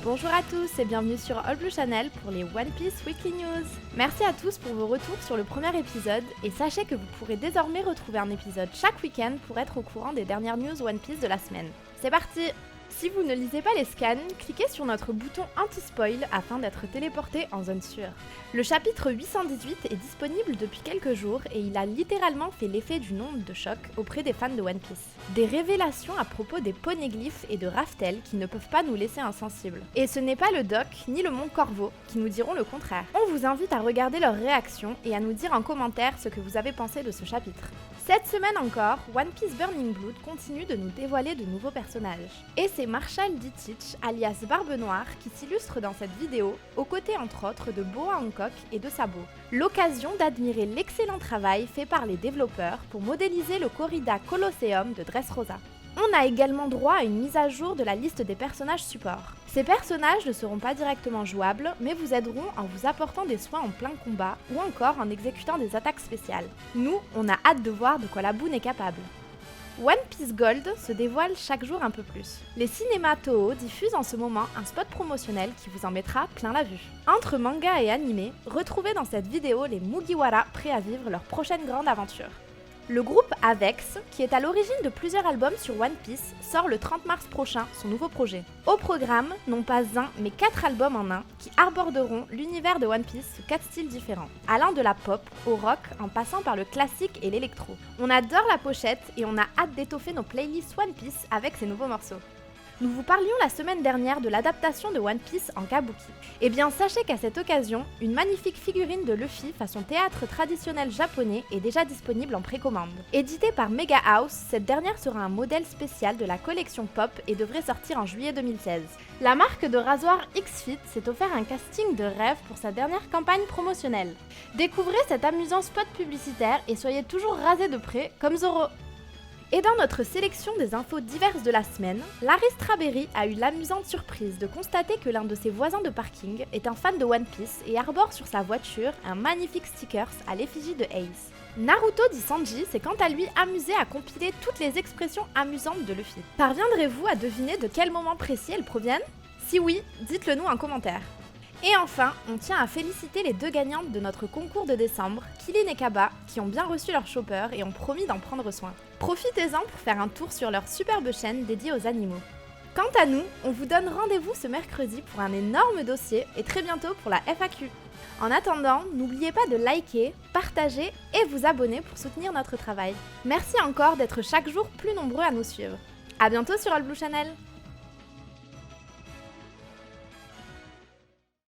Bonjour à tous et bienvenue sur All Blue Channel pour les One Piece Weekly News. Merci à tous pour vos retours sur le premier épisode et sachez que vous pourrez désormais retrouver un épisode chaque week-end pour être au courant des dernières news One Piece de la semaine. C'est parti! Si vous ne lisez pas les scans, cliquez sur notre bouton anti-spoil afin d'être téléporté en zone sûre. Le chapitre 818 est disponible depuis quelques jours et il a littéralement fait l'effet d'une onde de choc auprès des fans de One Piece. Des révélations à propos des poneglyphes et de Raftel qui ne peuvent pas nous laisser insensibles. Et ce n'est pas le Doc ni le Mont Corvo qui nous diront le contraire. On vous invite à regarder leurs réactions et à nous dire en commentaire ce que vous avez pensé de ce chapitre. Cette semaine encore, One Piece Burning Blood continue de nous dévoiler de nouveaux personnages. Et c'est Marshall D. Teach, alias Barbe Noire, qui s'illustre dans cette vidéo, aux côtés entre autres de Boa Hancock et de Sabo. L'occasion d'admirer l'excellent travail fait par les développeurs pour modéliser le corrida Colosseum de Dressrosa. On a également droit à une mise à jour de la liste des personnages supports. Ces personnages ne seront pas directement jouables, mais vous aideront en vous apportant des soins en plein combat ou encore en exécutant des attaques spéciales. Nous, on a hâte de voir de quoi la Boone est capable. One Piece Gold se dévoile chaque jour un peu plus. Les cinémas Toho diffusent en ce moment un spot promotionnel qui vous en mettra plein la vue. Entre manga et animé, retrouvez dans cette vidéo les Mugiwara prêts à vivre leur prochaine grande aventure. Le groupe Avex, qui est à l'origine de plusieurs albums sur One Piece, sort le 30 mars prochain son nouveau projet. Au programme, non pas un, mais 4 albums en un, qui aborderont l'univers de One Piece sous 4 styles différents, allant de la pop au rock en passant par le classique et l'électro. On adore la pochette et on a hâte d'étoffer nos playlists One Piece avec ces nouveaux morceaux. Nous vous parlions la semaine dernière de l'adaptation de One Piece en kabuki. Eh bien sachez qu'à cette occasion, une magnifique figurine de Luffy façon théâtre traditionnel japonais est déjà disponible en précommande. Éditée par Mega House, cette dernière sera un modèle spécial de la collection Pop et devrait sortir en juillet 2016. La marque de rasoir X-Fit s'est offert un casting de rêve pour sa dernière campagne promotionnelle. Découvrez cet amusant spot publicitaire et soyez toujours rasés de près comme Zoro. Et dans notre sélection des infos diverses de la semaine, Larry Strawberry a eu l'amusante surprise de constater que l'un de ses voisins de parking est un fan de One Piece et arbore sur sa voiture un magnifique sticker à l'effigie de Ace. Naruto dit Sanji s'est quant à lui amusé à compiler toutes les expressions amusantes de Luffy. Parviendrez-vous à deviner de quel moment précis elles proviennent? Si oui, dites-le nous en commentaire. Et enfin, on tient à féliciter les deux gagnantes de notre concours de décembre, Kilin et Kaba, qui ont bien reçu leur chopper et ont promis d'en prendre soin. Profitez-en pour faire un tour sur leur superbe chaîne dédiée aux animaux. Quant à nous, on vous donne rendez-vous ce mercredi pour un énorme dossier et très bientôt pour la FAQ. En attendant, n'oubliez pas de liker, partager et vous abonner pour soutenir notre travail. Merci encore d'être chaque jour plus nombreux à nous suivre. A bientôt sur All Blue Channel!